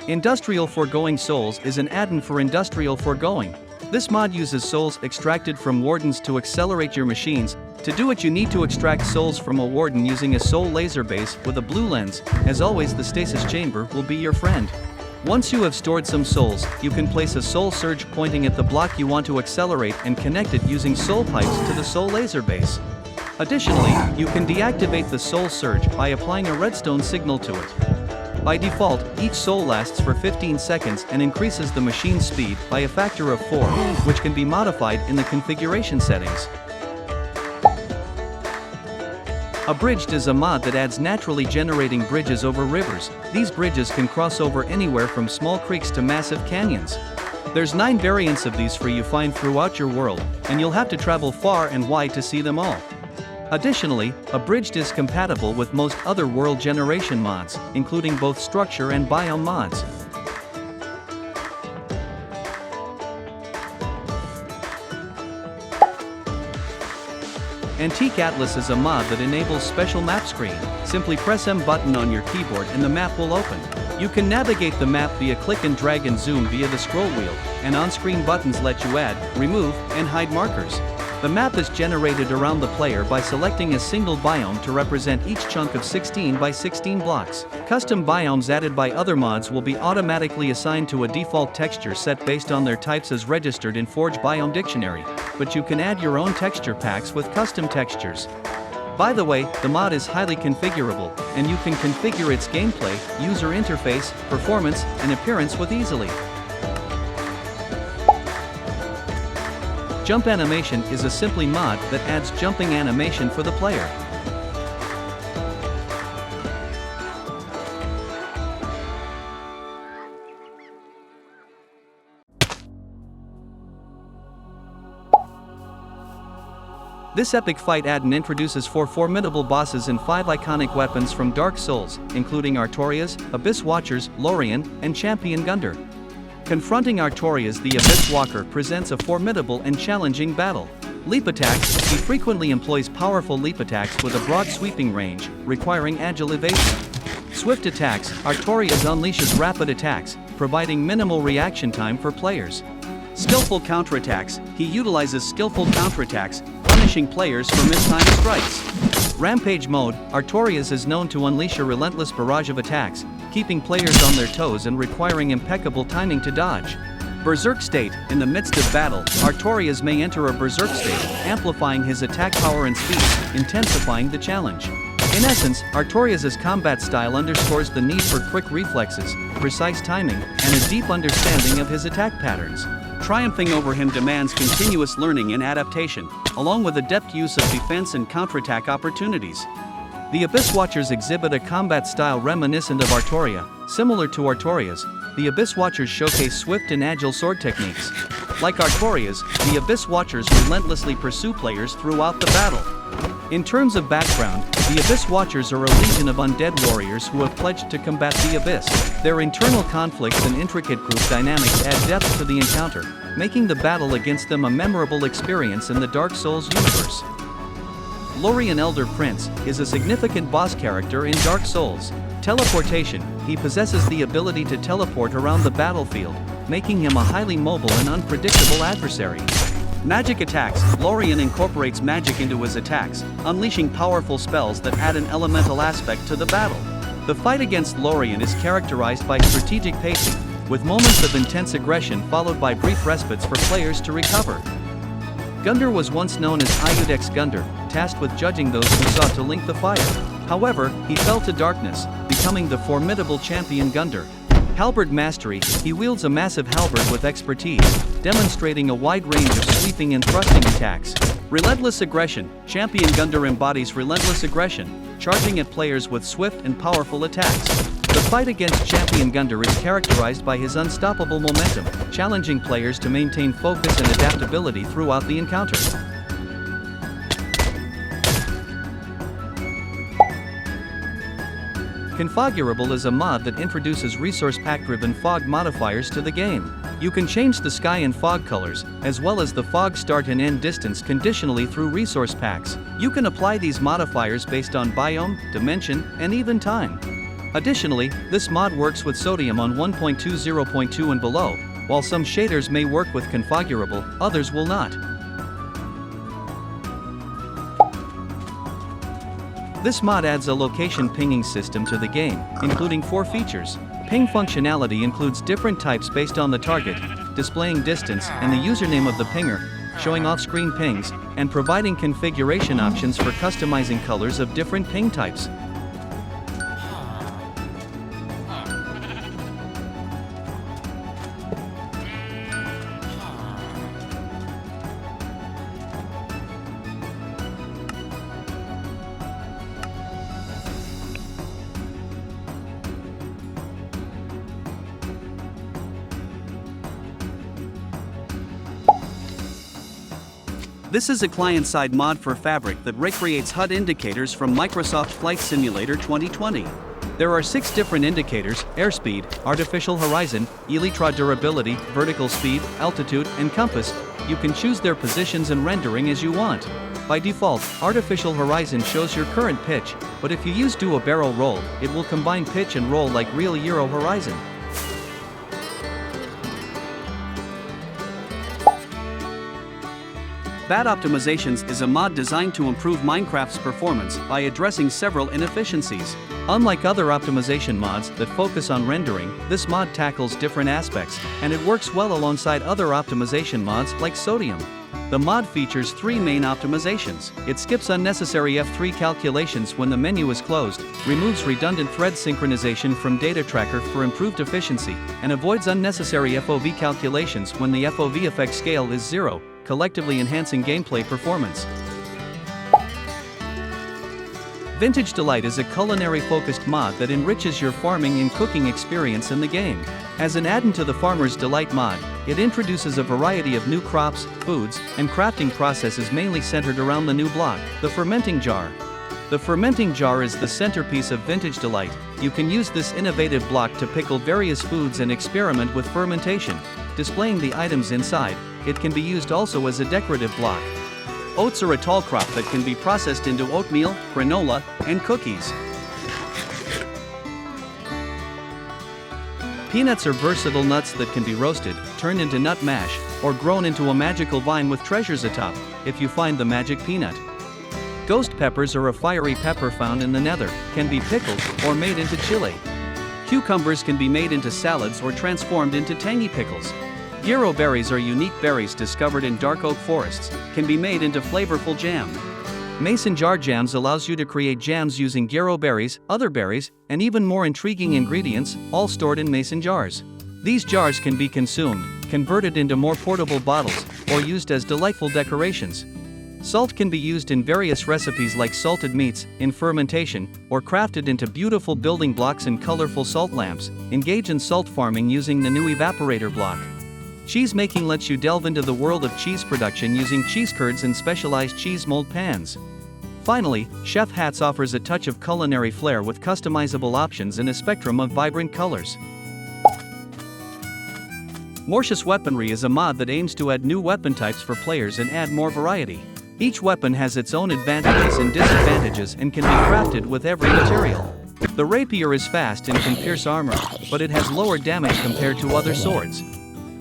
Industrial Foregoing Souls is an add-on for Industrial Foregoing. This mod uses souls extracted from wardens to accelerate your machines. To do it, you need to extract souls from a warden using a soul laser base with a blue lens. As always, the stasis chamber will be your friend. Once you have stored some souls, you can place a soul surge pointing at the block you want to accelerate and connect it using soul pipes to the soul laser base. Additionally, you can deactivate the soul surge by applying a redstone signal to it. By default, each soul lasts for 15 seconds and increases the machine speed by a factor of 4, which can be modified in the configuration settings. Abridged is a mod that adds naturally generating bridges over rivers. These bridges can cross over anywhere from small creeks to massive canyons. There's 9 variants of these for you find throughout your world, and you'll have to travel far and wide to see them all. Additionally, Abridged is compatible with most other world generation mods, including both structure and biome mods. Antique Atlas is a mod that enables special map screen. Simply press M button on your keyboard and the map will open. You can navigate the map via click and drag and zoom via the scroll wheel, and on-screen buttons let you add, remove, and hide markers. The map is generated around the player by selecting a single biome to represent each chunk of 16 by 16 blocks. Custom biomes added by other mods will be automatically assigned to a default texture set based on their types as registered in Forge Biome Dictionary, but you can add your own texture packs with custom textures. By the way, the mod is highly configurable, and you can configure its gameplay, user interface, performance, and appearance with easily. JumpAnimation is a simply mod that adds jumping animation for the player. This epic fight add-on introduces 4 formidable bosses and 5 iconic weapons from Dark Souls, including Artorias, Abyss Watchers, Lorien, and Champion Gunder. Confronting Artorias, the Abyss Walker presents a formidable and challenging battle. Leap attacks, he frequently employs powerful leap attacks with a broad sweeping range, requiring agile evasion. Swift attacks, Artorias unleashes rapid attacks, providing minimal reaction time for players. Skillful counterattacks, he utilizes skillful counterattacks, punishing players for mistimed strikes. Rampage mode, Artorias is known to unleash a relentless barrage of attacks, keeping players on their toes and requiring impeccable timing to dodge. Berserk state, in the midst of battle, Artorias may enter a berserk state, amplifying his attack power and speed, intensifying the challenge. In essence, Artorias' combat style underscores the need for quick reflexes, precise timing, and a deep understanding of his attack patterns. Triumphing over him demands continuous learning and adaptation, along with adept use of defense and counterattack opportunities. The Abyss Watchers exhibit a combat style reminiscent of Artoria. Similar to Artorias, the Abyss Watchers showcase swift and agile sword techniques. Like Artorias, the Abyss Watchers relentlessly pursue players throughout the battle. In terms of background, the Abyss Watchers are a legion of undead warriors who have pledged to combat the Abyss. Their internal conflicts and intricate group dynamics add depth to the encounter, making the battle against them a memorable experience in the Dark Souls universe. Lorien Elder Prince is a significant boss character in Dark Souls. Teleportation, he possesses the ability to teleport around the battlefield, making him a highly mobile and unpredictable adversary. Magic attacks, Lorien incorporates magic into his attacks, unleashing powerful spells that add an elemental aspect to the battle. The fight against Lorien is characterized by strategic pacing, with moments of intense aggression followed by brief respites for players to recover. Gunder was once known as Iudex Gunder, tasked with judging those who sought to link the fire. However, he fell to darkness, becoming the formidable champion Gunder. Halberd mastery, he wields a massive halberd with expertise, demonstrating a wide range of sweeping and thrusting attacks. Relentless aggression, Champion Gunder embodies relentless aggression, charging at players with swift and powerful attacks. The fight against Champion Gunder is characterized by his unstoppable momentum, challenging players to maintain focus and adaptability throughout the encounter. Confogurable is a mod that introduces resource pack-driven fog modifiers to the game. You can change the sky and fog colors, as well as the fog start and end distance conditionally through resource packs. You can apply these modifiers based on biome, dimension, and even time. Additionally, this mod works with sodium on 1.20.2 and below, while some shaders may work with Confogurable, others will not. This mod adds a location pinging system to the game, including 4 features. Ping functionality includes different types based on the target, displaying distance and the username of the pinger, showing off-screen pings, and providing configuration options for customizing colors of different ping types. This is a client-side mod for Fabric that recreates HUD indicators from Microsoft Flight Simulator 2020. There are 6 different indicators: airspeed, artificial horizon, elytra durability, vertical speed, altitude, and compass. You can choose their positions and rendering as you want. By default, artificial horizon shows your current pitch, but if you use do a barrel roll, it will combine pitch and roll like real Euro horizon. BadOptimizations is a mod designed to improve Minecraft's performance by addressing several inefficiencies. Unlike other optimization mods that focus on rendering, this mod tackles different aspects, and it works well alongside other optimization mods like Sodium. The mod features 3 main optimizations. It skips unnecessary F3 calculations when the menu is closed, removes redundant thread synchronization from data tracker for improved efficiency, and avoids unnecessary FOV calculations when the FOV effect scale is 0, collectively enhancing gameplay performance. Vintage Delight is a culinary-focused mod that enriches your farming and cooking experience in the game. As an add-in to the Farmer's Delight mod, it introduces a variety of new crops, foods, and crafting processes mainly centered around the new block, the fermenting jar. The fermenting jar is the centerpiece of Vintage Delight. You can use this innovative block to pickle various foods and experiment with fermentation, displaying the items inside. It can be used also as a decorative block. Oats are a tall crop that can be processed into oatmeal, granola, and cookies. Peanuts are versatile nuts that can be roasted, turned into nut mash, or grown into a magical vine with treasures atop, if you find the magic peanut. Ghost peppers are a fiery pepper found in the nether, can be pickled, or made into chili. Cucumbers can be made into salads or transformed into tangy pickles. Gyro berries are unique berries discovered in dark oak forests, can be made into flavorful jam. Mason jar jams allows you to create jams using gyro berries, other berries, and even more intriguing ingredients, all stored in mason jars. These jars can be consumed, converted into more portable bottles, or used as delightful decorations. Salt can be used in various recipes like salted meats, in fermentation, or crafted into beautiful building blocks and colorful salt lamps. Engage in salt farming using the new evaporator block. Cheese making lets you delve into the world of cheese production using cheese curds and specialized cheese mold pans. Finally, Chef Hats offers a touch of culinary flair with customizable options and a spectrum of vibrant colors. Mortius Weaponry is a mod that aims to add new weapon types for players and add more variety. Each weapon has its own advantages and disadvantages and can be crafted with every material. The rapier is fast and can pierce armor, but it has lower damage compared to other swords.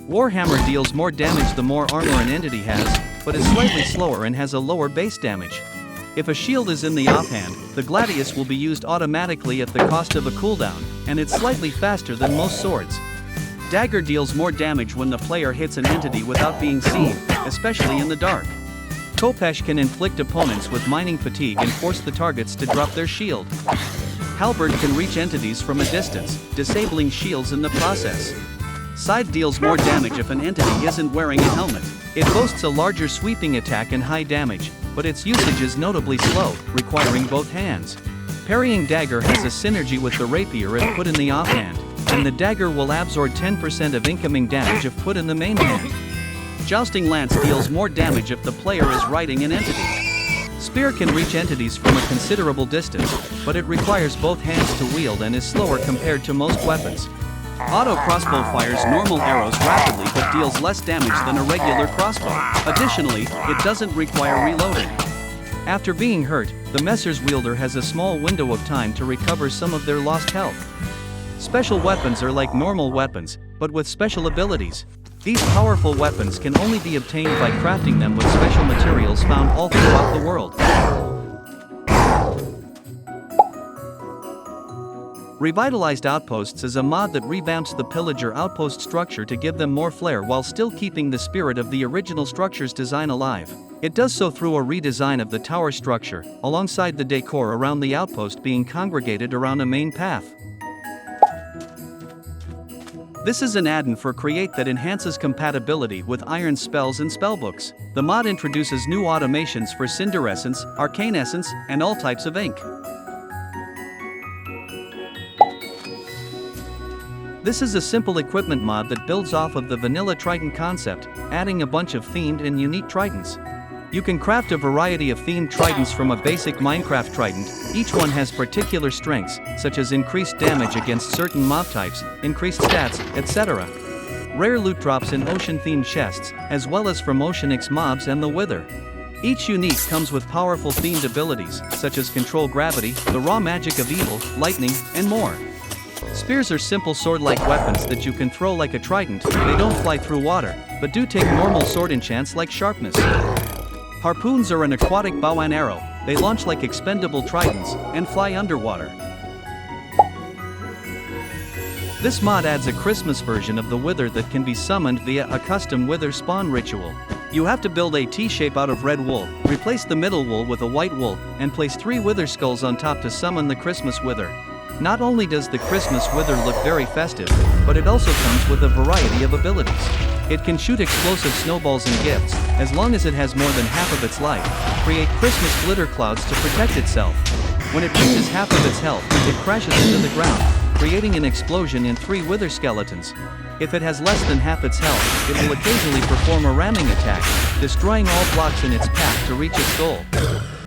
Warhammer deals more damage the more armor an entity has, but is slightly slower and has a lower base damage. If a shield is in the offhand, the Gladius will be used automatically at the cost of a cooldown, and it's slightly faster than most swords. Dagger deals more damage when the player hits an entity without being seen, especially in the dark. Khopesh can inflict opponents with mining fatigue and force the targets to drop their shield. Halberd can reach entities from a distance, disabling shields in the process. Scythe deals more damage if an entity isn't wearing a helmet. It boasts a larger sweeping attack and high damage, but its usage is notably slow, requiring both hands. Parrying Dagger has a synergy with the rapier if put in the offhand, and the dagger will absorb 10% of incoming damage if put in the main hand. Jousting Lance deals more damage if the player is riding an entity. Spear can reach entities from a considerable distance, but it requires both hands to wield and is slower compared to most weapons. Auto crossbow fires normal arrows rapidly but deals less damage than a regular crossbow. Additionally, it doesn't require reloading. After being hurt, the Messer's wielder has a small window of time to recover some of their lost health. Special weapons are like normal weapons, but with special abilities. These powerful weapons can only be obtained by crafting them with special materials found all throughout the world. Revitalized Outposts is a mod that revamps the Pillager outpost structure to give them more flair while still keeping the spirit of the original structure's design alive. It does so through a redesign of the tower structure, alongside the decor around the outpost being congregated around a main path. This is an add-in for Create that enhances compatibility with Iron spells and spellbooks. The mod introduces new automations for Cinder Essence, Arcane Essence, and all types of ink. This is a simple equipment mod that builds off of the vanilla Trident concept, adding a bunch of themed and unique Tridents. You can craft a variety of themed Tridents from a basic Minecraft Trident. Each one has particular strengths, such as increased damage against certain mob types, increased stats, etc. Rare loot drops in ocean-themed chests, as well as from Ocean X mobs and the Wither. Each unique comes with powerful themed abilities, such as Control Gravity, the raw magic of evil, lightning, and more. Spears are simple sword-like weapons that you can throw like a trident. They don't fly through water, but do take normal sword enchants like sharpness. Harpoons are an aquatic bow and arrow. They launch like expendable tridents, and fly underwater. This mod adds a Christmas version of the Wither that can be summoned via a custom Wither spawn ritual. You have to build a T-shape out of red wool, replace the middle wool with a white wool, and place 3 Wither skulls on top to summon the Christmas Wither. Not only does the Christmas Wither look very festive, but it also comes with a variety of abilities. It can shoot explosive snowballs and gifts, as long as it has more than half of its life, create Christmas glitter clouds to protect itself. When it reaches half of its health, it crashes into the ground, creating an explosion in 3 Wither skeletons. If it has less than half its health, it will occasionally perform a ramming attack, destroying all blocks in its path to reach its goal.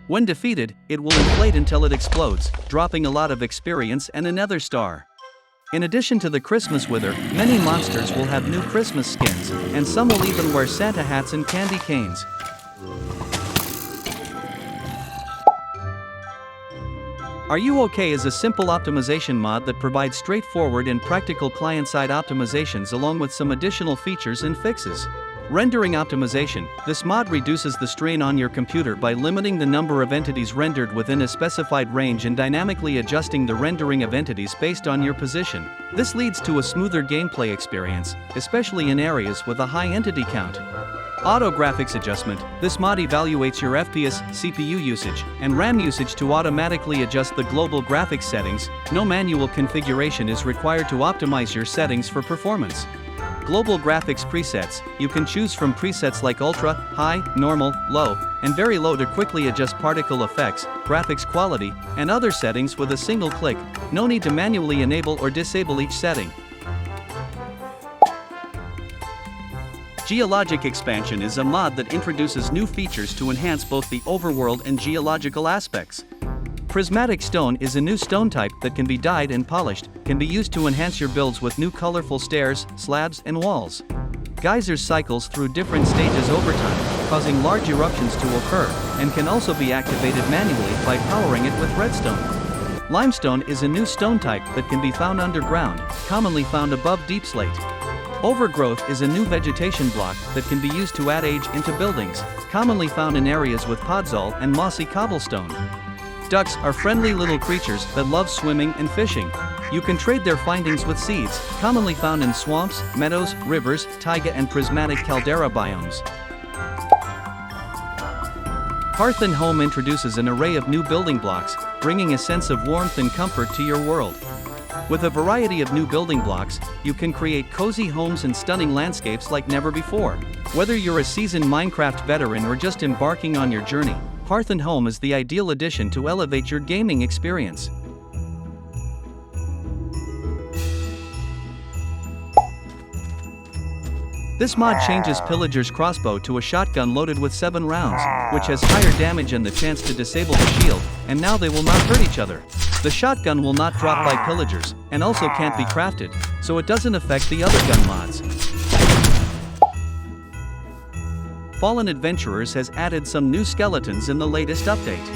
When defeated, it will inflate until it explodes, dropping a lot of experience and a nether star. In addition to the Christmas Wither, many monsters will have new Christmas skins, and some will even wear Santa hats and candy canes. RuOK is a simple optimization mod that provides straightforward and practical client-side optimizations along with some additional features and fixes. Rendering optimization. This mod reduces the strain on your computer by limiting the number of entities rendered within a specified range and dynamically adjusting the rendering of entities based on your position. This leads to a smoother gameplay experience, especially in areas with a high entity count. Auto graphics adjustment. This mod evaluates your FPS, CPU usage, and RAM usage to automatically adjust the global graphics settings. No manual configuration is required to optimize your settings for performance. Global graphics presets. You can choose from presets like Ultra, High, Normal, Low, and Very Low to quickly adjust particle effects, graphics quality, and other settings with a single click. No need to manually enable or disable each setting. Geologic expansion is a mod that introduces new features to enhance both the overworld and geological aspects. Prismatic stone is a new stone type that can be dyed and polished, can be used to enhance your builds with new colorful stairs, slabs, and walls. Geysers cycles through different stages over time, causing large eruptions to occur, and can also be activated manually by powering it with redstone. Limestone is a new stone type that can be found underground, commonly found above deep slate. Overgrowth is a new vegetation block that can be used to add age into buildings, commonly found in areas with podzol and mossy cobblestone. Ducks are friendly little creatures that love swimming and fishing. You can trade their findings with seeds, commonly found in swamps, meadows, rivers, taiga and prismatic caldera biomes. Hearth and Home introduces an array of new building blocks, bringing a sense of warmth and comfort to your world. With a variety of new building blocks, you can create cozy homes and stunning landscapes like never before. Whether you're a seasoned Minecraft veteran or just embarking on your journey, Hearth and Home is the ideal addition to elevate your gaming experience. This mod changes Pillager's crossbow to a shotgun loaded with 7 rounds, which has higher damage and the chance to disable the shield, and now they will not hurt each other. The shotgun will not drop by Pillagers, and also can't be crafted, so it doesn't affect the other gun mods. Fallen Adventurers has added some new skeletons in the latest update.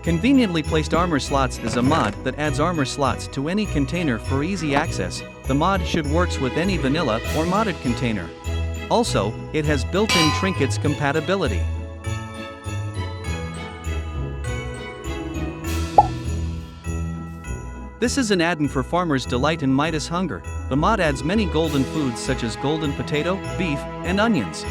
Conveniently placed armor slots is a mod that adds armor slots to any container for easy access. The mod should works with any vanilla or modded container. Also, it has built-in trinkets compatibility. This is an add-in for Farmer's Delight and Midas Hunger. The mod adds many golden foods such as golden potato, beef, and onions.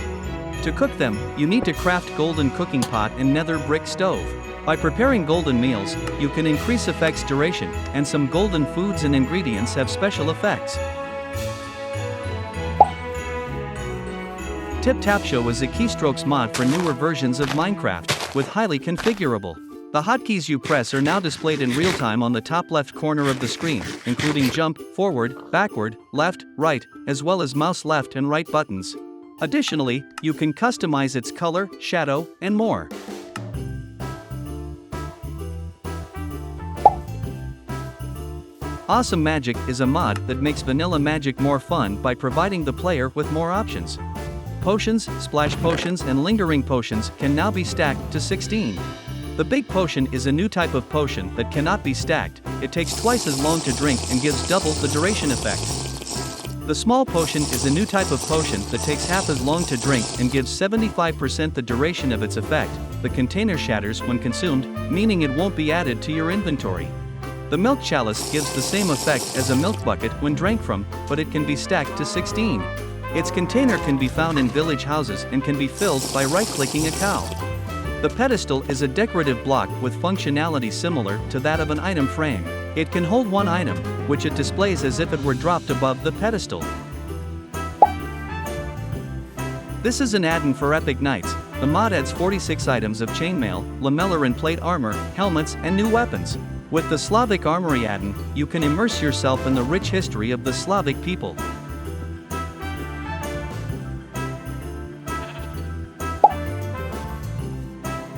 To cook them, you need to craft golden cooking pot and nether brick stove. By preparing golden meals, you can increase effects duration, and some golden foods and ingredients have special effects. TipTapShow is a keystrokes mod for newer versions of Minecraft, with highly configurable. The hotkeys you press are now displayed in real time on the top left corner of the screen, including jump, forward, backward, left, right, as well as mouse left and right buttons. Additionally, you can customize its color, shadow, and more. Awesome Magic is a mod that makes vanilla magic more fun by providing the player with more options. Potions, splash potions, and lingering potions can now be stacked to 16. The big potion is a new type of potion that cannot be stacked. It takes twice as long to drink and gives double the duration effect. The small potion is a new type of potion that takes half as long to drink and gives 75% the duration of its effect. The container shatters when consumed, meaning it won't be added to your inventory. The milk chalice gives the same effect as a milk bucket when drank from, but it can be stacked to 16. Its container can be found in village houses and can be filled by right-clicking a cow. The pedestal is a decorative block with functionality similar to that of an item frame. It can hold one item, which it displays as if it were dropped above the pedestal. This is an add-in for Epic Knights. The mod adds 46 items of chainmail, lamellar and plate armor, helmets, and new weapons. With the Slavic Armory add-in, you can immerse yourself in the rich history of the Slavic people.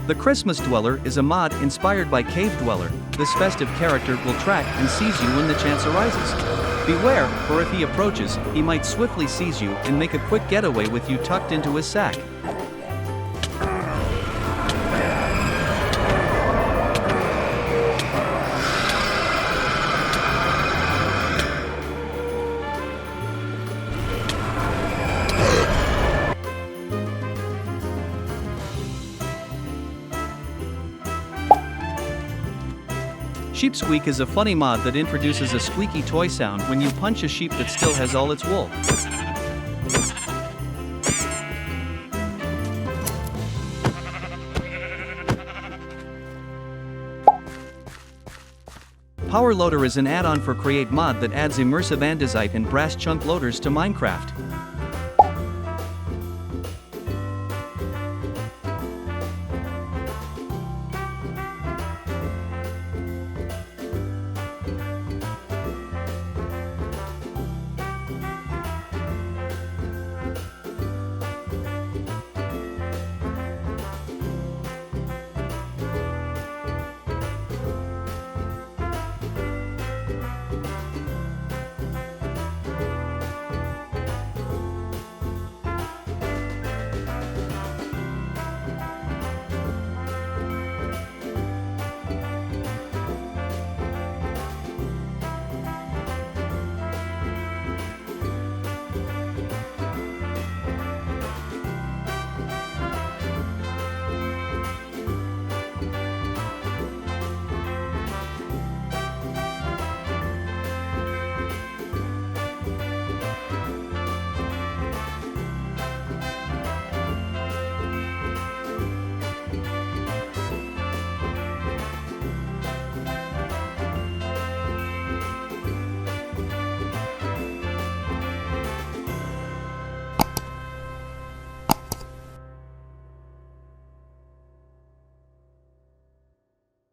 The Christmas Dweller is a mod inspired by Cave Dweller. This festive character will track and seize you when the chance arises. Beware, for if he approaches, he might swiftly seize you and make a quick getaway with you tucked into his sack. Squeak is a funny mod that introduces a squeaky toy sound when you punch a sheep that still has all its wool. Power Loader is an add-on for Create mod that adds immersive andesite and brass chunk loaders to Minecraft.